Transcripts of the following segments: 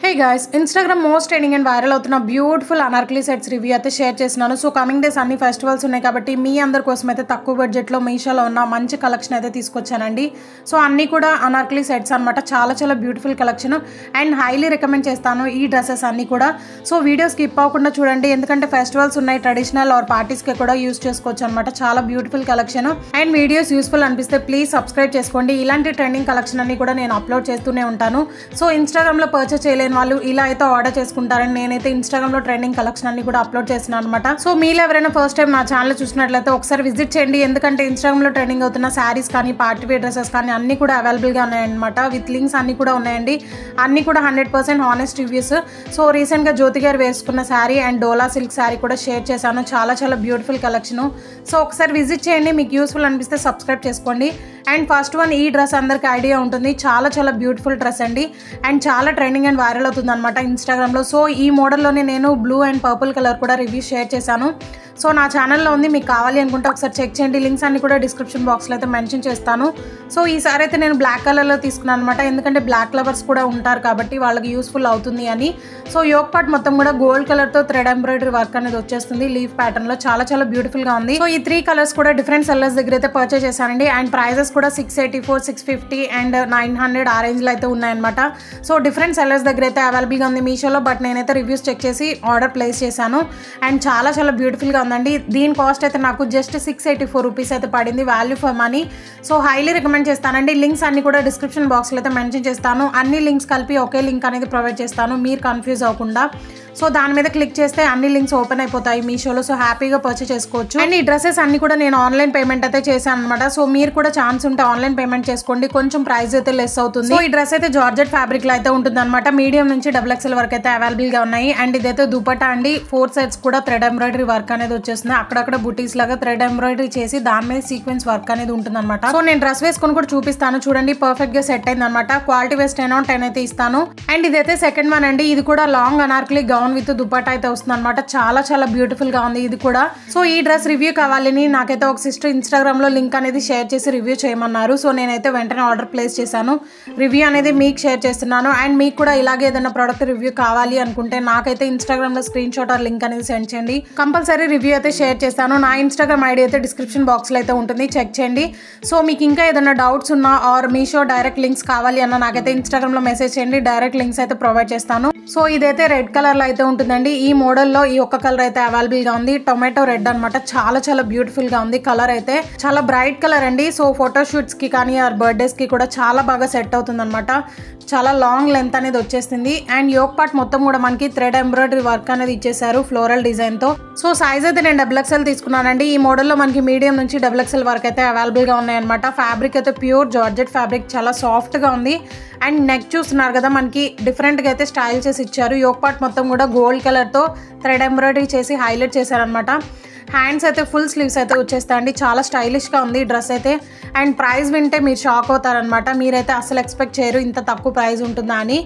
Hey guys, Instagram most trending and viral అవుతున్న beautiful Anarkali sets review అయితే share చేస్తున్నాను. So coming days అన్ని festivals ఉన్నాయి కాబట్టి మీ అందరి కోసం అయితే తక్కువ బడ్జెట్లో మీషోలో ఉన్న మంచి కలెక్షన్ అయితే తీసుకొచ్చానండి. సో అన్నీ కూడా అనార్కలి సెట్స్ అనమాట. చాలా beautiful collection and highly recommend చేస్తాను ఈ డ్రెస్సెస్ అన్నీ కూడా. సో వీడియో స్కిప్ అవ్వకుండా చూడండి, ఎందుకంటే ఫెస్టివల్స్ ఉన్నాయి, ట్రెడిషనల్ ఆర్ పార్టీస్కి కూడా యూస్ చేసుకోవచ్చు అనమాట. చాలా beautiful collection and videos useful అనిపిస్తే ప్లీజ్ సబ్స్క్రైబ్ చేసుకోండి. ఇలాంటి ట్రెండింగ్ కలెక్షన్ అన్ని కూడా నేను అప్లోడ్ చేస్తూనే ఉంటాను. సో ఇన్స్టాగ్రామ్లో పర్చేస్ చేయలేని వాళ్ళు ఇలా అయితే ఆర్డర్ చేసుకుంటారని నేనైతే ఇన్స్టాగ్రామ్లో ట్రెండింగ్ కలెక్షన్ అన్ని కూడా అప్లోడ్ చేస్తున్నాను అనమాట. సో మీరు ఎవరైనా ఫస్ట్ టైం నా ఛానల్ చూసినట్లయితే ఒకసారి విజిట్ చేయండి, ఎందుకంటే ఇన్స్టాగ్రామ్లో ట్రెండింగ్ అవుతున్న శారీస్ కానీ పార్టీ వేర్ డ్రెస్సెస్ కానీ అన్ని కూడా అవైలబుల్గా ఉన్నాయన్నమాట. విత్ లింక్స్ అన్ని కూడా ఉన్నాయండి. అన్ని కూడా 100% హానెస్ట్ రివ్యూస్. సో రీసెంట్గా జ్యోతి గారు వేసుకున్న sari and dola silk sari కూడా షేర్ చేశాను. చాలా బ్యూటిఫుల్ కలెక్షన్. సో ఒకసారి విజిట్ చేయండి, మీకు యూస్ఫుల్ అనిపిస్తే సబ్స్క్రైబ్ చేసుకోండి. అండ్ ఫస్ట్ వన్, ఈ డ్రెస్ అందరికి ఐడియా ఉంటుంది, చాలా బ్యూటిఫుల్ డ్రెస్ అండి అండ్ చాలా ట్రెండింగ్ అండ్ వైరల్ అవుతుంది అనమాట ఇన్స్టాగ్రామ్లో. సో ఈ మోడల్లోనే నేను బ్లూ అండ్ పర్పుల్ కలర్ కూడా రివ్యూ షేర్ చేశాను. సో నా ఛానల్లో ఉంది, మీకు కావాలి అనుకుంటే ఒకసారి చెక్ చేయండి. లింక్స్ అన్ని కూడా డిస్క్రిప్షన్ బాక్స్లో అయితే మెన్షన్ చేస్తాను. సో ఈసారి అయితే నేను బ్లాక్ కలర్లో తీసుకున్నాను అనమాట, ఎందుకంటే బ్లాక్ లవర్స్ కూడా ఉంటారు కాబట్టి వాళ్ళకి యూస్ఫుల్ అవుతుంది అని. సో యోక్ పార్ట్ మొత్తం కూడా గోల్డ్ కలర్తో థ్రెడ్ ఎంబ్రాయిడరీ వర్క్ అనేది వచ్చేస్తుంది లీఫ్ ప్యాటర్న్లో. చాలా బ్యూటిఫుల్గా ఉంది. సో ఈ 3 కలర్స్ కూడా డిఫరెంట్ సెల్లర్స్ దగ్గర అయితే పర్చేస్ చేశానండి. అండ్ ప్రైజెస్ కూడా 684, 650 అండ్ 900 ఆ రేంజ్లో అయితే ఉన్నాయన్నమాట. సో డిఫరెంట్ సెల్లర్స్ దగ్గర అయితే అవైలబుల్గా ఉంది మీషోలో. బట్ నేనైతే రివ్యూస్ చెక్ చేసి ఆర్డర్ ప్లేస్ చేశాను. అండ్ చాలా బ్యూటిఫుల్గా ఉందండి. దీని కాస్ట్ అయితే నాకు జస్ట్ 684 రూపీస్ అయితే పడింది, value for money. So highly recommend చేస్తానండి. లింక్స్ అన్ని కూడా డిస్క్రిప్షన్ బాక్స్లో అయితే మెన్షన్ చేస్తాను. అన్ని లింక్స్ కలిపి ఒకే లింక్ అనేది ప్రొవైడ్ చేస్తాను, మీరు కన్ఫ్యూజ్ అవ్వకుండా. సో దాని మీద క్లిక్ చేస్తే అన్ని లింక్స్ ఓపెన్ అయిపోతాయి మీషోలో. సో హ్యాపీగా పర్చేస్ చేసుకోవచ్చు. అండ్ ఈ డ్రెస్సెస్ అన్ని కూడా నేను ఆన్లైన్ పేమెంట్ అయితే చేశాను అనమాట. సో మీరు కూడా ఛాన్స్ ఉంటే ఆన్లైన్ పేమెంట్ చేసుకోండి, కొంచెం ప్రైస్ అయితే లెస్ అవుతుంది. సో ఈ డ్రెస్ అయితే జార్జెట్ ఫ్యాబ్రిక్ లో అయితే ఉంటుంది అనమాట. మీడియం నుంచి XXL వరకు అయితే అవైలబుల్ గా ఉన్నాయి. అండ్ ఇదైతే దుపట్టా అండి. 4 సైడ్స్ కూడా థ్రెడ్ ఎంబ్రాయిడరీ వర్క్ అనేది వచ్చేస్తుంది. అక్కడక్కడ బుటీస్ లాగా థ్రెడ్ ఎంబ్రాయిడరీ చేసి దాని మీద సీక్వెన్స్ వర్క్ అనేది ఉంటుంది అనమాట. సో నేను డ్రెస్ వేసుకొని కూడా చూపిస్తాను చూడండి, పర్ఫెక్ట్ గా సెట్ అయింది అనమాట. క్వాలిటీ వేస్ట్ 10/10 అయితే ఇస్తాను. అండ్ ఇదైతే సెకండ్ వన్ అండి. ఇది కూడా long Anarkali gown with dupatta అయితే వస్తుంది అనమాట. చాలా బ్యూటిఫుల్ గా ఉంది ఇది కూడా. సో ఈ డ్రెస్ రివ్యూ కావాలని నాకైతే ఒక సిస్టర్ ఇన్స్టాగ్రామ్ లో లింక్ అనేది షేర్ చేసి రివ్యూ చేయమన్నారు. సో నేనైతే వెంటనే ఆర్డర్ ప్లేస్ చేశాను. రివ్యూ అనేది మీకు షేర్ చేస్తున్నాను. అండ్ మీకు కూడా ఇలాగే ఏదైనా ప్రోడక్ట్ రివ్యూ కావాలి అనుకుంటే నాకైతే ఇన్స్టాగ్రామ్ లో స్క్రీన్ షాట్ ఆర్ లింక్ అనేది సెండ్ చేయండి, కంపల్సరీ రివ్యూ అయితే షేర్ చేస్తాను. నా ఇన్స్టాగ్రామ్ ఐడి అయితే డిస్క్రిప్షన్ బాక్స్ లో అయితే ఉంటుంది, చెక్ చేయండి. సో మీకు ఇంకా ఏదైనా డౌట్స్ ఉన్నా ఆర్ మీషో డైరెక్ట్ లింక్స్ కావాలి అన్న నాకైతే ఇన్స్టాగ్రామ్ లో మెసేజ్ చేయండి, డైరెక్ట్ లింక్స్ అయితే ప్రొవైడ్ చేస్తాను. సో ఇదైతే రెడ్ కలర్ లో అయితే ఉంటుందండి. ఈ మోడల్లో ఈ ఒక్క కలర్ అయితే అవైలబుల్ గా ఉంది, టొమాటో రెడ్ అనమాట. చాలా బ్యూటిఫుల్ గా ఉంది. కలర్ అయితే చాలా బ్రైట్ కలర్ అండి. సో ఫోటోషూట్స్ కి కానీ ఆర్ బర్త్డేస్ కి కూడా చాలా బాగా సెట్ అవుతుంది అనమాట. చాలా లాంగ్ లెంత్ అనేది వచ్చేస్తుంది. అండ్ యోక్ పార్ట్ మొత్తం కూడా మనకి థ్రెడ్ ఎంబ్రాయిడరీ వర్క్ అనేది ఇచ్చేసారు ఫ్లోరల్ డిజైన్ తో. సో సైజ్ అయితే నేను XXL తీసుకున్నానండి. ఈ మోడల్లో మనకి మీడియం నుంచి XXL వరకు అయితే అవైలబుల్ గా ఉన్నాయన్నమాట. ఫ్యాబ్రిక్ అయితే ప్యూర్ జార్జెట్ ఫ్యాబ్రిక్, చాలా సాఫ్ట్ గా ఉంది. అండ్ నెక్ చూస్తున్నారు కదా, మనకి డిఫరెంట్ గా అయితే స్టైల్ చేసి ఇచ్చారు. యోక్ పార్ట్ మొత్తం కూడా గోల్డ్ కలర్ తో థ్రెడ్ ఎంబ్రాయిడరీ చేసి హైలైట్ చేశారనమాట. హ్యాండ్స్ అయితే ఫుల్ స్లీవ్స్ అయితే వచ్చేస్తాయండి. చాలా స్టైలిష్గా ఉంది ఈ డ్రెస్ అయితే. అండ్ ప్రైస్ వింటే మీరు షాక్ అవుతారనమాట. మీరైతే అసలు ఎక్స్పెక్ట్ చేయరు ఇంత తక్కువ ప్రైస్ ఉంటుందా అని.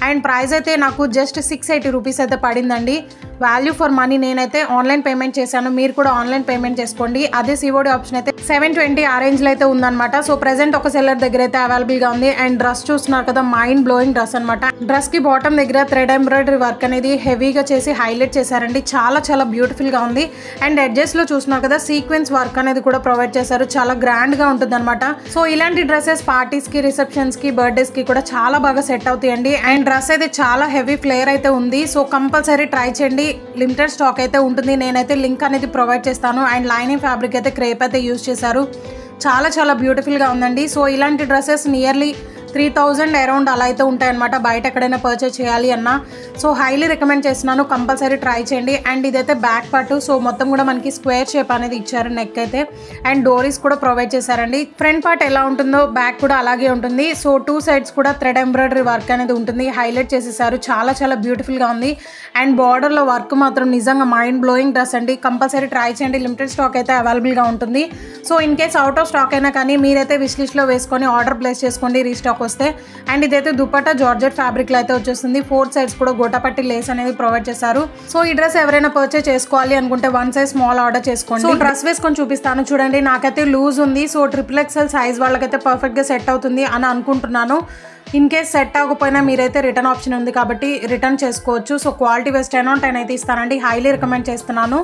అండ్ ప్రైస్ అయితే నాకు జస్ట్ 680 రూపీస్ అయితే పడిందండి, వాల్యూ ఫర్ మనీ. నేనైతే ఆన్లైన్ పేమెంట్ చేశాను, మీరు కూడా ఆన్లైన్ పేమెంట్ చేసుకోండి. అదే COD ఆప్షన్ అయితే 720 ఆ రేంజ్లో అయితే ఉందన్నమాట. సో ప్రెసెంట్ ఒక సెల్లర్ దగ్గర అయితే అవైలబుల్గా ఉంది. అండ్ డ్రెస్ చూస్తున్నారు కదా, మైండ్ బ్లోయింగ్ డ్రెస్ అనమాట. డ్రెస్కి బాటమ్ దగ్గర థ్రెడ్ ఎంబ్రాయిడరీ వర్క్ అనేది హెవీగా చేసి హైలైట్ చేశారండి. చాలా బ్యూటిఫుల్గా ఉంది. అండ్ ఎడ్జెస్లో చూస్తున్నారు కదా, సీక్వెన్స్ వర్క్ అనేది కూడా ప్రొవైడ్ చేశారు. చాలా గ్రాండ్గా ఉంటుంది అనమాట. సో ఇలాంటి డ్రెస్సెస్ పార్టీస్కి, రిసెప్షన్స్కి, బర్త్డేస్కి కూడా చాలా బాగా సెట్ అవుతాయండి. అండ్ డ్రెస్ అయితే చాలా హెవీ ఫ్లేయర్ అయితే ఉంది. సో కంపల్సరీ ట్రై చేయండి, లిమిటెడ్ స్టాక్ అయితే ఉంటుంది. నేనైతే లింక్ అనేది ప్రొవైడ్ చేస్తాను. అండ్ లైనింగ్ ఫ్యాబ్రిక్ అయితే క్రేప్ అయితే యూజ్ చేశారు. చాలా బ్యూటిఫుల్గా ఉందండి. సో ఇలాంటి డ్రెస్సెస్ నియర్లీ 3000 అరౌండ్ అలా అయితే ఉంటాయన్నమాట బయట ఎక్కడైనా పర్చేస్ చేయాలి అన్నా. సో హైలీ రికమెండ్ చేస్తున్నాను, కంపల్సరీ ట్రై చేయండి. అండ్ ఇదైతే బ్యాక్ పార్ట్. సో మొత్తం కూడా మనకి స్క్వేర్ షేప్ అనేది ఇచ్చారు నెక్ అయితే. అండ్ డోరీస్ కూడా ప్రొవైడ్ చేశారండి. ఫ్రంట్ పార్ట్ ఎలా ఉంటుందో బ్యాక్ కూడా అలాగే ఉంటుంది. సో 2 సైడ్స్ కూడా థ్రెడ్ ఎంబ్రాయిడరీ వర్క్ అనేది ఉంటుంది, హైలైట్ చేసేసారు. చాలా బ్యూటిఫుల్గా ఉంది. అండ్ బార్డర్లో వర్క్ మాత్రం నిజంగా మైండ్ బ్లోయింగ్ డ్రెస్ అండి, కంపల్సరీ ట్రై చేయండి. లిమిటెడ్ స్టాక్ అయితే అవైలబుల్గా ఉంటుంది. So in case out of stock అయినా కానీ మీరైతే విష్ లిస్ట్లో వేసుకొని ఆర్డర్ ప్లేస్ చేసుకోండి, రీస్టాక్ విషయానికి వస్తే. అండ్ ఇదైతే దుపట్టా జార్జెట్ ఫ్యాబ్రిక్లో అయితే వచ్చేస్తుంది. 4 సైడ్స్ కూడా గోటాపట్టి లేస్ అనేది ప్రొవైడ్ చేశారు. సో ఈ డ్రెస్ ఎవరైనా పర్చేస్ చేసుకోవాలి అనుకుంటే 1 సైజ్ స్మాల్ ఆర్డర్ చేసుకోండి. సో డ్రెస్ వేసుకొని చూపిస్తాను చూడండి. నాకైతే లూజ్ ఉంది. సో XXL సైజ్ వాళ్ళకైతే పర్ఫెక్ట్గా సెట్ అవుతుంది అని అనుకుంటున్నాను. ఇన్ కేస్ సెట్ అవ్వకపోయినా మీరైతే రిటర్న్ ఆప్షన్ ఉంది కాబట్టి రిటర్న్ చేసుకోవచ్చు. సో క్వాలిటీ వైస్ 10 on 10 అయితే ఇస్తానండి. హైలీ రికమెండ్ చేస్తున్నాను.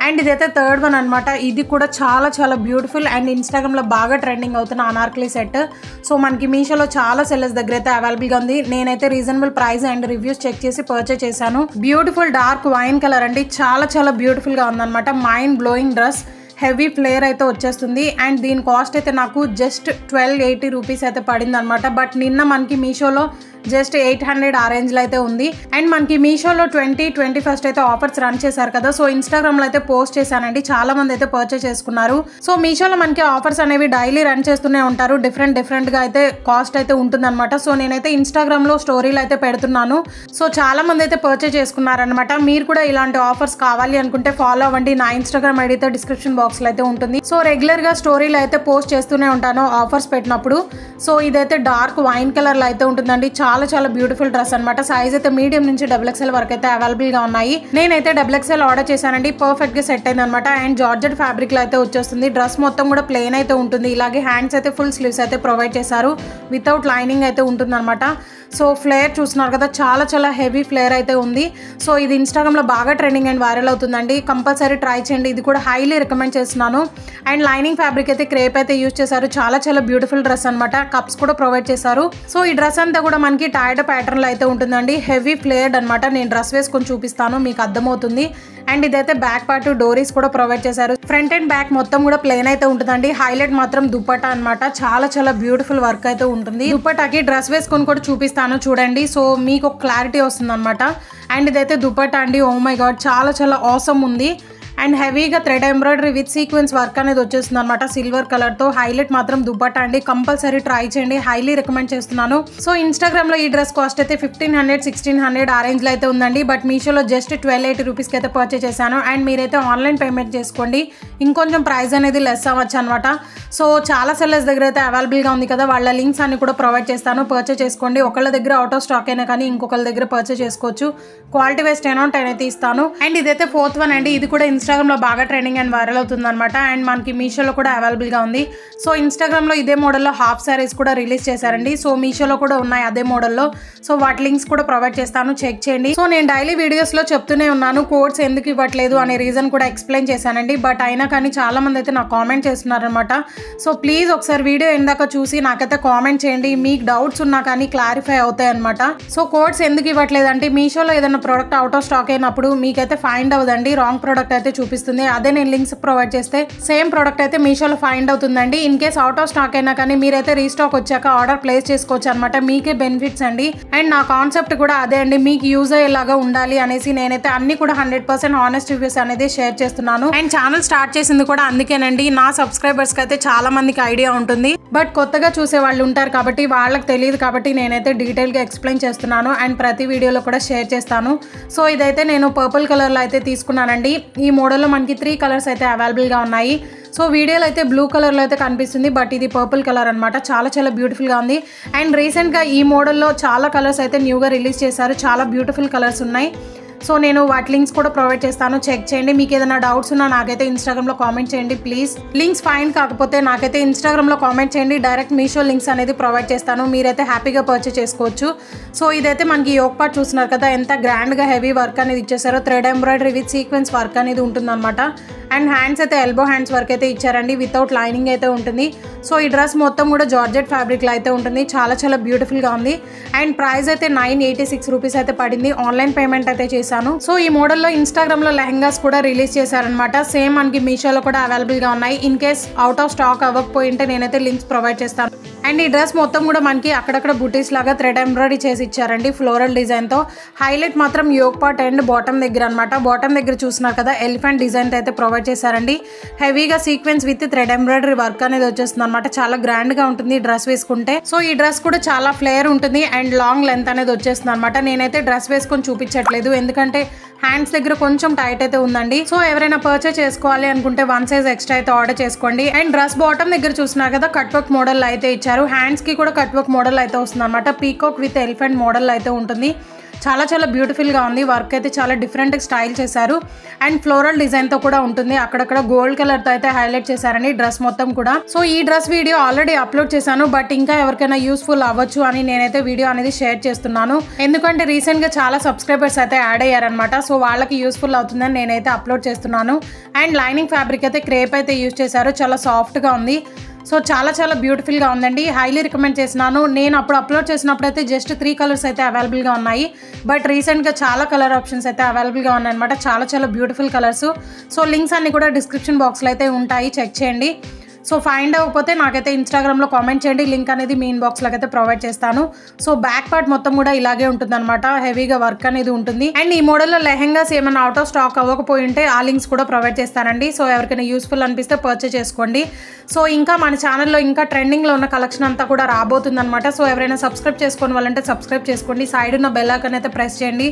అండ్ ఇదైతే థర్డ్ వన్ అనమాట. ఇది కూడా చాలా చాలా బ్యూటిఫుల్ అండ్ ఇన్స్టాగ్రామ్లో బాగా ట్రెండింగ్ అవుతున్న అనార్కలి సెట్. సో మనకి మీషోలో చాలా సెల్లర్స్ దగ్గర అయితే అవైలబుల్గా ఉంది. నేనైతే reasonable price and reviews check చేసి పర్చేస్ చేశాను. బ్యూటిఫుల్ డార్క్ వైన్ కలర్ అండి. చాలా చాలా బ్యూటిఫుల్గా ఉందన్నమాట. Mind blowing dress. Heavy flare అయితే వచ్చేస్తుంది. అండ్ దీని కాస్ట్ అయితే నాకు జస్ట్ 1280 రూపీస్ అయితే పడింది అనమాట. బట్ నిన్న మనకి మీషోలో జస్ట్ 800 ఆ రేంజ్లో అయితే ఉంది. అండ్ మనకి మీషోలో 21st అయితే ఆఫర్స్ రన్ చేశారు కదా. సో ఇన్స్టాగ్రామ్లో అయితే పోస్ట్ చేశానండి. చాలా మంది అయితే పర్చేస్ చేసుకున్నారు. సో మీషోలో మనకి ఆఫర్స్ అనేవి డైలీ రన్ చేస్తూనే ఉంటారు. డిఫరెంట్గా అయితే కాస్ట్ అయితే ఉంటుందన్నమాట. సో నేనైతే ఇన్స్టాగ్రామ్లో స్టోరీలు అయితే పెడుతున్నాను. సో చాలా మంది అయితే పర్చేస్ చేసుకున్నారనమాట. మీరు కూడా ఇలాంటి ఆఫర్స్ కావాలి అనుకుంటే ఫాలో అవ్వండి. నా ఇన్స్టాగ్రామ్ ఐడితో డిస్క్రిప్షన్ బాక్స్లో అయితే ఉంటుంది. సో రెగ్యులర్గా స్టోరీలు అయితే పోస్ట్ చేస్తూనే ఉంటాను ఆఫర్స్ పెట్టినప్పుడు. సో ఇదైతే డార్క్ వైన్ కలర్లో అయితే ఉంటుందండి. చాలా చాలా బ్యూటిఫుల్ డ్రెస్ అనమాట. సైజ్ అయితే మీడియం నుంచి XXL వరకు అయితే అవైలబుల్ గా ఉన్నాయి. నేనైతే XXL ఆర్డర్ చేశానండి. పర్ఫెక్ట్ గా సెట్ అయింది అనమాట. అండ్ జార్జెట్ ఫ్యాబ్రిక్ లో అయితే వచ్చేస్తుంది. డ్రెస్ మొత్తం కూడా ప్లెయిన్ అయితే ఉంటుంది. ఇలాగే హ్యాండ్స్ అయితే ఫుల్ స్లీవ్స్ అయితే ప్రొవైడ్ చేశారు. వితౌట్ లైనింగ్ అయితే ఉంటుంది అనమాట. సో ఫ్లేర్ చూస్తున్నారు కదా, చాలా చాలా హెవీ ఫ్లేర్ అయితే ఉంది. సో ఇది ఇన్స్టాగ్రామ్లో బాగా ట్రెండింగ్ అండ్ వైరల్ అవుతుందండి. కంపల్సరీ ట్రై చేయండి. ఇది కూడా హైలీ రికమెండ్ చేస్తున్నాను. అండ్ లైనింగ్ ఫ్యాబ్రిక్ అయితే క్రేప్ అయితే యూజ్ చేశారు. చాలా చాలా బ్యూటిఫుల్ డ్రెస్ అనమాట. కప్స్ కూడా ప్రొవైడ్ చేశారు. సో ఈ డ్రెస్ అంతా కూడా మనకి టైడ్ ప్యాటర్న్లో అయితే ఉంటుందండి. హెవీ ఫ్లేర్డ్ అనమాట. నేను డ్రెస్ వేసుకొని చూపిస్తాను, మీకు అర్థమవుతుంది. అండ్ ఇదైతే బ్యాక్ పార్ట్ డోరీస్ కూడా ప్రొవైడ్ చేశారు. ఫ్రంట్ అండ్ బ్యాక్ మొత్తం కూడా ప్లెయిన్ అయితే ఉంటుందండి. హైలైట్ మాత్రం దుపట్టా అనమాట. చాలా చాలా బ్యూటిఫుల్ వర్క్ అయితే ఉంటుంది. దుపట్టాకి డ్రెస్ వేసుకొని కూడా చూపిస్తాను చూడండి. సో మీకు ఒక క్లారిటీ వస్తుంది అనమాట. అండ్ ఇదైతే దుపట్టా అండి. ఓ మై గాడ్, చాలా చాలా ఆసమ్ ఉంది. అండ్ హెవీగా thread embroidery with sequence work అనేది వచ్చేస్తుంది అనమాట. సిల్వర్ కలర్తో. హైలైట్ మాత్రం దుపట్టా అండి. కంపల్సరీ ట్రై చేయండి. హైలీ రికమెండ్ చేస్తున్నాను. సో ఇన్స్టాగ్రామ్లో ఈ డ్రెస్ కాస్ట్ అయితే 1500, 1600 ఆ రేంజ్లో అయితే ఉందండి. బట్ మీషోలో జస్ట్ 1280 రూపీస్కి అయితే పర్చేస్ చేశాను. అండ్ మీరైతే ఆన్లైన్ పేమెంట్ చేసుకోండి. ఇంకొంచెం ప్రైస్ అనేది లెస్ అవ్వచ్చు అనమాట. సో చాలా సెల్లర్స్ దగ్గర అయితే అవైలబుల్గా ఉంది కదా, వాళ్ళ లింక్స్ అన్ని కూడా ప్రొవైడ్ చేస్తాను. పర్చేస్ చేసుకోండి. ఒకళ్ళ దగ్గర అవుట్ ఆఫ్ స్టాక్ అయినా కానీ ఇంకొకళ్ళ దగ్గర పర్చేస్ చేసుకోవచ్చు. క్వాలిటీ వైస్ 10 on 10 అయితే ఇస్తాను. అండ్ ఇదైతే 4th వన్ అండి. ఇది కూడా ఇన్స్టాగ్రామ్లో బాగా ట్రెండింగ్ అండ్ వైరల్ అవుతుంది అనమాట. అండ్ మనకి మీషోలో కూడా అవైలబుల్గా ఉంది. సో ఇన్స్టాగ్రామ్లో ఇదే మోడల్లో హాఫ్ శారీస్ కూడా రిలీజ్ చేశారండి. సో మీషోలో కూడా ఉన్నాయి అదే మోడల్లో. సో వాటి లింక్స్ కూడా ప్రొవైడ్ చేస్తాను, చెక్ చేయండి. సో నేను డైలీ వీడియోస్లో చెప్తూనే ఉన్నాను కోడ్స్ ఎందుకు ఇవ్వట్లేదు అనే రీజన్ కూడా ఎక్స్ప్లెయిన్ చేశానండి. బట్ అయినా కానీ చాలా మంది అయితే నాకు కామెంట్ చేస్తున్నారనమాట. సో ప్లీజ్ ఒకసారి వీడియో ఎందాక చూసి నాకైతే కామెంట్ చేయండి. మీకు డౌట్స్ ఉన్నా కానీ క్లారిఫై అవుతాయి అనమాట. సో కోడ్స్ ఎందుకు ఇవ్వట్లేదు అంటే మీషోలో ఏదైనా ప్రోడక్ట్ అవుట్ ఆఫ్ స్టాక్ అయినప్పుడు మీకైతే ఫైండ్ అవ్వదండి. రాంగ్ ప్రోడక్ట్ అయితే చూపిస్తుంది. అదే నేను లింక్స్ ప్రొవైడ్ చేస్తే సేమ్ ప్రోడక్ట్ అయితే మీషోలో ఫైండ్ అవుతుందండి. In case out of stock అయినా కానీ మీరైతే రీస్టాక్ వచ్చాక ఆర్డర్ ప్లేస్ చేసుకోవచ్చు అనమాట. మీకే బెనిఫిట్స్ అండి. అండ్ నా కాన్సెప్ట్ కూడా అదే అండి. మీకు యూజ్ అయ్యేలాగా ఉండాలి అనేసి నేనైతే అన్ని కూడా 100% హానెస్ట్ రివ్యూస్ అనేది షేర్ చేస్తున్నాను. అండ్ ఛానల్ స్టార్ట్ చేసింది కూడా అందుకేనండి. నా సబ్స్క్రైబర్స్కి అయితే చాలా మందికి ఐడియా ఉంటుంది. బట్ కొత్తగా చూసే వాళ్ళు ఉంటారు కాబట్టి వాళ్ళకి తెలియదు కాబట్టి నేనైతే డీటెయిల్గా ఎక్స్ప్లెయిన్ చేస్తున్నాను. అండ్ ప్రతి వీడియోలో కూడా షేర్ చేస్తాను. సో ఇదైతే నేను పర్పుల్ కలర్లో అయితే తీసుకున్నానండి. ఈ మోడల్లో మనకి 3 కలర్స్ అయితే అవైలబుల్గా ఉన్నాయి. సో వీడియోలో అయితే బ్లూ కలర్లో అయితే కనిపిస్తుంది. బట్ ఇది పర్పుల్ కలర్ అనమాట. చాలా చాలా బ్యూటిఫుల్గా ఉంది. అండ్ రీసెంట్గా ఈ మోడల్లో చాలా కలర్స్ అయితే న్యూగా రిలీజ్ చేశారు. చాలా బ్యూటిఫుల్ కలర్స్ ఉన్నాయి. సో నేను వాటి లింక్స్ కూడా ప్రొవైడ్ చేస్తాను, చెక్ చేయండి. మీకు ఏదైనా డౌట్స్ ఉన్నా నాకైతే ఇన్స్టాగ్రామ్లో కామెంట్ చేయండి ప్లీజ్. లింక్స్ ఫైండ్ కాకపోతే నాకైతే ఇన్స్టాగ్రామ్లో కామెంట్ చేయండి. డైరెక్ట్ మీషో లింక్స్ అనేది ప్రొవైడ్ చేస్తాను. మీరైతే హ్యాపీగా పర్చేస్ చేసుకోవచ్చు. సో ఇదైతే మనకి యోక్ పార్ట్ చూస్తున్నారు కదా, ఎంత గ్రాండ్గా హెవీ వర్క్ అనేది ఇచ్చేసారో. Thread embroidery with sequence work అనేది ఉంటుందన్నమాట. అండ్ హ్యాండ్స్ అయితే ఎల్బో హ్యాండ్స్ వర్క్ అయితే ఇచ్చారండి. వితౌట్ లైనింగ్ అయితే ఉంటుంది. సో ఈ డ్రెస్ మొత్తం కూడా జార్జెట్ ఫ్యాబ్రిక్లో అయితే ఉంటుంది. చాలా చాలా బ్యూటిఫుల్గా ఉంది. అండ్ ప్రైస్ అయితే 986 రూపీస్ అయితే పడింది. ఆన్లైన్ పేమెంట్ అయితే చేశాను. సో ఈ మోడల్లో ఇన్స్టాగ్రామ్లో లెహంగాస్ కూడా రిలీజ్ చేశారనమాట. సేమ్ మనకి మీషోలో కూడా అవైలబుల్గా ఉన్నాయి. In case out of stock అవ్వకపోయింటే నేనైతే లింక్స్ ప్రొవైడ్ చేస్తాను. అండ్ ఈ డ్రెస్ మొత్తం కూడా మనకి అక్కడక్కడ బుటీస్ లాగా థ్రెడ్ ఎంబ్రాయిడరీ చేసి ఇచ్చారండి ఫ్లోరల్ డిజైన్తో. హైలైట్ మాత్రం యోక్ పార్ట్ అండ్ బాటమ్ దగ్గర అనమాట. బాటమ్ దగ్గర చూస్తున్నారు కదా, ఎలిఫెంట్ డిజైన్ అయితే ప్రొవైడ్ చేశారండి. హెవీగా sequence with thread embroidery work అనేది వచ్చేస్తుంది అనమాట. చాలా గ్రాండ్గా ఉంటుంది డ్రెస్ వేసుకుంటే. సో ఈ డ్రెస్ కూడా చాలా ఫ్లేర్ ఉంటుంది అండ్ లాంగ్ లెంత్ అనేది వచ్చేస్తుంది అనమాట. నేనైతే డ్రెస్ వేసుకొని చూపించట్లేదు ఎందుకంటే హ్యాండ్స్ దగ్గర కొంచెం టైట్ అయితే ఉందండి. సో ఎవరైనా పర్చేస్ చేసుకోవాలి అనుకుంటే 1 సైజ్ ఎక్స్ట్రా అయితే ఆర్డర్ చేసుకోండి. అండ్ డ్రెస్ బాటమ్ దగ్గర చూస్తున్నారు కదా, కట్ వర్క్ మోడల్ అయితే ఇచ్చారు. ఇచ్చారు. హ్యాండ్స్కి కూడా కట్ వర్క్ మోడల్ అయితే వస్తుంది అనమాట. పీకాక్ విత్ ఎలిఫెంట్ మోడల్ అయితే ఉంటుంది. చాలా చాలా బ్యూటిఫుల్గా ఉంది. వర్క్ అయితే చాలా డిఫరెంట్ స్టైల్ చేశారు అండ్ ఫ్లోరల్ డిజైన్తో కూడా ఉంటుంది. అక్కడక్కడ గోల్డ్ కలర్తో అయితే హైలైట్ చేశారండి డ్రెస్ మొత్తం కూడా. సో ఈ డ్రెస్ వీడియో ఆల్రెడీ అప్లోడ్ చేశాను, బట్ ఇంకా ఎవరికైనా యూస్ఫుల్ అవ్వచ్చు అని నేనైతే వీడియో అనేది షేర్ చేస్తున్నాను. ఎందుకంటే రీసెంట్గా చాలా సబ్స్క్రైబర్స్ అయితే యాడ్ అయ్యారనమాట. సో వాళ్ళకి యూస్ఫుల్ అవుతుందని నేనైతే అప్లోడ్ చేస్తున్నాను. అండ్ లైనింగ్ ఫ్యాబ్రిక్ అయితే క్రేప్ అయితే యూజ్ చేశారు. చాలా సాఫ్ట్గా ఉంది. సో చాలా చాలా బ్యూటిఫుల్గా ఉందండి. హైలీ రికమెండ్ చేసినాను. నేను అప్పుడు అప్లోడ్ చేసినప్పుడు అయితే జస్ట్ 3 కలర్స్ అయితే అవైలబుల్గా ఉన్నాయి, బట్ రీసెంట్గా చాలా కలర్ ఆప్షన్స్ అయితే అవైలబుల్గా ఉన్నాయన్నమాట. చాలా చాలా బ్యూటిఫుల్ కలర్స్. సో లింక్స్ అన్ని కూడా డిస్క్రిప్షన్ బాక్స్లో అయితే ఉంటాయి, చెక్ చేయండి. సో ఫైండ్ అవ్వకపోతే నాకైతే ఇన్స్టాగ్రామ్లో కామెంట్ చేయండి, లింక్ అనేది మీ ఇన్బాక్స్లోకి అయితే ప్రొవైడ్ చేస్తాను. సో బ్యాక్ పార్ట్ మొత్తం కూడా ఇలాగే ఉంటుంది అనమాట. హెవీగా వర్క్ అనేది ఉంటుంది. అండ్ ఈ మోడల్లో లెహెంగాస్ ఏమైనా అవుట్ ఆఫ్ స్టాక్ అవ్వకపోయి ఉంటే ఆ లింక్స్ కూడా ప్రొవైడ్ చేస్తానండి. సో ఎవరికైనా యూస్ఫుల్ అనిపిస్తే పర్చేస్ చేసుకోండి. సో ఇంకా మన ఛానల్లో ఇంకా ట్రెండింగ్లో ఉన్న కలెక్షన్ అంతా కూడా రాబోతుంది అనమాట. సో ఎవరైనా సబ్స్క్రైబ్ చేసుకోని వాళ్ళంటే సబ్స్క్రైబ్ చేసుకోండి. సైడ్ ఉన్న బెల్ ఐకాన్ అయితే ప్రెస్ చేయండి.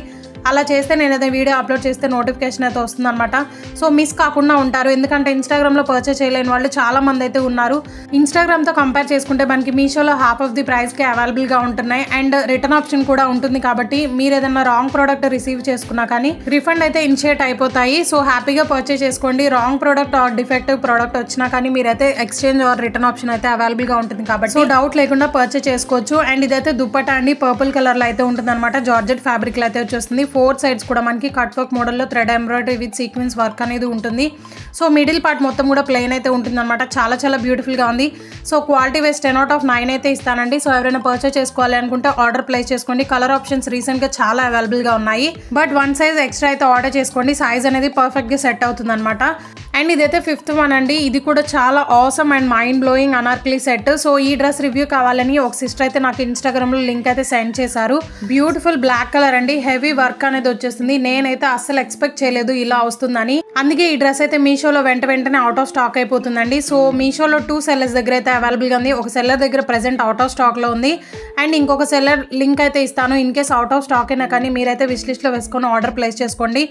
అలా చేస్తే నేనైతే వీడియో అప్లోడ్ చేస్తే నోటిఫికేషన్ అయితే వస్తుంది అనమాట. సో మిస్ కాకుండా ఉంటారు. ఎందుకంటే ఇన్స్టాగ్రామ్లో పర్చేస్ చేయలేని వాళ్ళు చాలా మంది అయితే ఉన్నారు. ఇన్స్టాగ్రామ్తో కంపేర్ చేసుకుంటే మనకి మీషోలో హాఫ్ ఆఫ్ ది ప్రైస్కి అవైలబుల్గా ఉంటున్నాయి అండ్ రిటర్న్ ఆప్షన్ కూడా ఉంటుంది. కాబట్టి మీరు ఏదైనా రాంగ్ ప్రోడక్ట్ రిసీవ్ చేసుకున్నా కానీ రిఫండ్ అయితే ఇనిషియేట్ అయిపోతాయి. సో హ్యాపీగా పర్చేస్ చేసుకోండి. Wrong product or defective product వచ్చినా కానీ మీరైతే ఎక్స్చేంజ్ ఆర్ రిటర్న్ ఆప్షన్ అయితే అవైలబుల్గా ఉంటుంది. కాబట్టి సో డౌట్ లేకుండా పర్చేస్ చేసుకోవచ్చు. అండ్ ఇదైతే దుప్పటా అండి, పర్పుల్ కలర్లో అయితే ఉంటుంది అనమాట. జార్జెట్ ఫ్యాబ్రిక్లో అయితే వచ్చేస్తుంది. 4 సైడ్స్ కూడా మనకి కట్ వర్క్ మోడల్లో thread embroidery with sequence work అనేది ఉంటుంది. సో మిడిల్ పార్ట్ మొత్తం కూడా ప్లెయిన్ అయితే ఉంటుంది అనమాట. చాలా చాలా బ్యూటిఫుల్గా ఉంది. సో క్వాలిటీ వైస్ 10/9 అయితే ఇస్తానండి. సో ఎవరైనా పర్చేస్ చేసుకోవాలి అనుకుంటే ఆర్డర్ ప్లేస్ చేసుకోండి. కలర్ ఆప్షన్స్ రీసెంట్గా చాలా అవైలబుల్గా ఉన్నాయి, బట్ 1 సైజ్ ఎక్స్ట్రా అయితే ఆర్డర్ చేసుకోండి. సైజ్ అనేది పర్ఫెక్ట్గా సెట్ అవుతుంది అనమాట. అండ్ ఇదైతే 5th వన్ అండి. ఇది కూడా చాలా awesome and mind blowing Anarkali set. So ఈ డ్రెస్ రివ్యూ కావాలని ఒక సిస్టర్ అయితే నాకు ఇన్స్టాగ్రామ్లో లింక్ అయితే సెండ్ చేశారు. బ్యూటిఫుల్ బ్లాక్ కలర్ అండి, హెవీ వర్క్ అనేది వచ్చేస్తుంది. నేనైతే అస్సలు ఎక్స్పెక్ట్ చేయలేదు ఇలా వస్తుందని. అందుకే ఈ డ్రెస్ అయితే మీషోలో వెంటనే అవుట్ ఆఫ్ స్టాక్ అయిపోతుందండి. సో మీషోలో 2 సెల్లర్స్ దగ్గర అయితే అవైలబుల్గా ఉంది. ఒక సెల్లర్ దగ్గర ప్రెసెంట్ అవుట్ ఆఫ్ స్టాక్లో ఉంది అండ్ ఇంకొక సెల్లర్ లింక్ అయితే ఇస్తాను. In case out of stock అయినా కానీ మీరైతే విష్ లిస్ట్లో వేసుకొని ఆర్డర్ ప్లేస్ చేసుకోండి.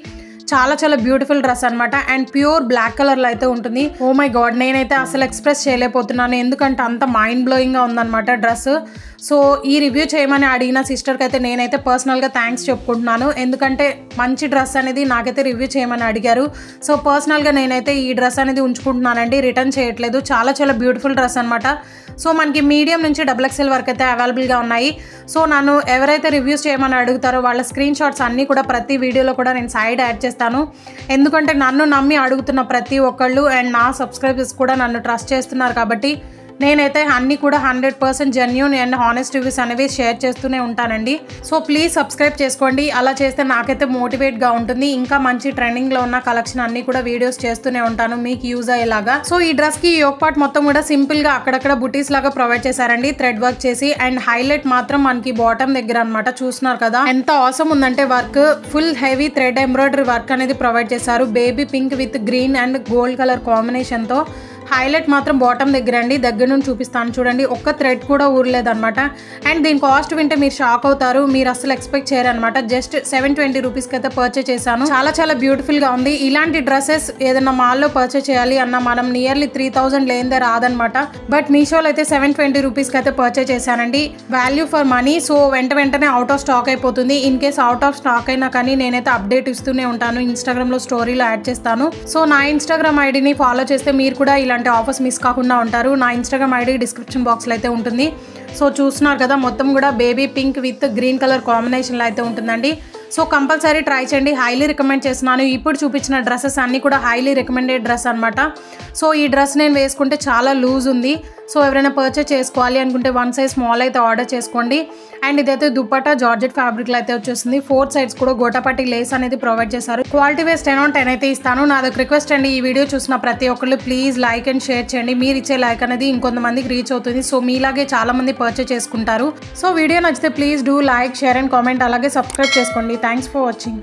చాలా చాలా బ్యూటిఫుల్ డ్రెస్ అనమాట అండ్ ప్యూర్ బ్లాక్ కలర్లో అయితే ఉంటుంది. ఓ మై గాడ్, నేనైతే అసలు ఎక్స్ప్రెస్ చేయలేకపోతున్నాను ఎందుకంటే అంత మైండ్ బ్లోయింగ్గా ఉందన్నమాట డ్రెస్. సో ఈ రివ్యూ చేయమని అడిగిన సిస్టర్కి అయితే నేనైతే పర్సనల్గా థ్యాంక్స్ చెప్పుకుంటున్నాను. ఎందుకంటే మంచి డ్రెస్ అనేది నాకైతే రివ్యూ చేయమని అడిగారు. సో పర్సనల్గా నేనైతే ఈ డ్రెస్ అనేది ఉంచుకుంటున్నానండి, రిటర్న్ చేయట్లేదు. చాలా చాలా బ్యూటిఫుల్ డ్రెస్ అనమాట. సో మనకి మీడియం నుంచి XXL వరకు అయితే అవైలబుల్గా ఉన్నాయి. సో నన్ను ఎవరైతే రివ్యూస్ చేయమని అడుగుతారో వాళ్ళ స్క్రీన్ షాట్స్ అన్నీ కూడా ప్రతి వీడియోలో కూడా నేను సైడ్ యాడ్ చేస్తాను. ఎందుకంటే నన్ను నమ్మి అడుగుతున్న ప్రతి ఒక్కళ్ళు అండ్ నా సబ్స్క్రైబర్స్ కూడా నన్ను ట్రస్ట్ చేస్తున్నారు. కాబట్టి నేనైతే అన్నీ కూడా 100% జెన్యూన్ అండ్ హానెస్ట్ రివ్యూస్ అనేవి షేర్ చేస్తూనే ఉంటానండి. సో ప్లీజ్ సబ్స్క్రైబ్ చేసుకోండి. అలా చేస్తే నాకైతే మోటివేట్గా ఉంటుంది. ఇంకా మంచి ట్రెండింగ్లో ఉన్న కలెక్షన్ అన్నీ కూడా వీడియోస్ చేస్తూనే ఉంటాను మీకు యూజ్ అయ్యేలాగా. సో ఈ డ్రెస్కి యోక్ పార్ట్ మొత్తం కూడా సింపుల్గా అక్కడక్కడ బుటీస్ లాగా ప్రొవైడ్ చేశారండి, థ్రెడ్ వర్క్ చేసి. అండ్ హైలైట్ మాత్రం మనకి బాటమ్ దగ్గర అనమాట. చూస్తున్నారు కదా ఎంత ఆసమ్ ఉందంటే work. Full heavy thread embroidery work అనేది ప్రొవైడ్ చేశారు. Baby pink with green and gold colour కాంబినేషన్తో. హైలైట్ మాత్రం బాటమ్ దగ్గర అండి, దగ్గర నుంచి చూపిస్తాను చూడండి. ఒక్క థ్రెడ్ కూడా ఊరలేదన్నమాట. అండ్ దీని కాస్ట్ వింటే మీరు షాక్ అవుతారు, మీరు అసలు ఎక్స్పెక్ట్ చేయరు అనమాట. జస్ట్ 720 రూపీస్కి అయితే పర్చేస్ చేశాను. చాలా చాలా బ్యూటిఫుల్గా ఉంది. ఇలాంటి డ్రెస్సెస్ ఏదైనా మాల్లో పర్చేస్ చేయాలి అన్న మనం నియర్లీ 3000 లేనిదే రాదనమాట. బట్ మీషోలో అయితే 720 రూపీస్కి అయితే పర్చేస్ చేశానండి. Value for money. సో వెంటనే అవుట్ ఆఫ్ స్టాక్ అయిపోతుంది. In case out of stock అయినా కానీ నేనైతే అప్డేట్ ఇస్తూనే ఉంటాను, ఇన్స్టాగ్రామ్లో స్టోరీలో యాడ్ చేస్తాను. సో నా ఇన్స్టాగ్రామ్ ఐడిని ఫాలో చేస్తే మీరు కూడా ఇలాంటి ఆఫర్స్ మిస్ కాకుండా ఉంటారు. నా ఇన్స్టాగ్రామ్ ఐడి డిస్క్రిప్షన్ బాక్స్లో అయితే ఉంటుంది. సో చూస్తున్నారు కదా మొత్తం కూడా baby pink with green colour కాంబినేషన్లో అయితే ఉంటుందండి. సో కంపల్సరీ ట్రై చేయండి, హైలీ రికమెండ్ చేస్తున్నాను. ఇప్పుడు చూపించిన డ్రెస్సెస్ అన్నీ కూడా హైలీ రికమెండెడ్ డ్రెస్ అనమాట. సో ఈ డ్రెస్ నేను వేసుకుంటే చాలా లూజ్ ఉంది. సో ఎవరైనా పర్చేస్ చేసుకోవాలి అనుకుంటే 1 సైజ్ స్మాల్ అయితే ఆర్డర్ చేసుకోండి. అండ్ ఇదైతే దుప్పటా జార్జెట్ ఫ్యాబ్రిక్లో అయితే వచ్చేస్తుంది. 4 సైడ్స్ కూడా గోటాపట్టి లేస్ అనేది ప్రొవైడ్ చేశారు. క్వాలిటీ వైస్ 10/10 అయితే ఇస్తాను. నాదొక రిక్వెస్ట్ అండి, ఈ వీడియో చూసిన ప్రతి ఒక్కళ్ళు ప్లీజ్ లైక్ అండ్ షేర్ చేయండి. మీరు ఇచ్చే లైక్ అనేది ఇంకొంతమందికి రీచ్ అవుతుంది. సో మీలాగే చాలా మంది పర్చేస్ చేసుకుంటారు. సో వీడియో నచ్చితే please do like, share and comment, అలాగే సబ్స్క్రైబ్ చేసుకోండి. Thanks for watching.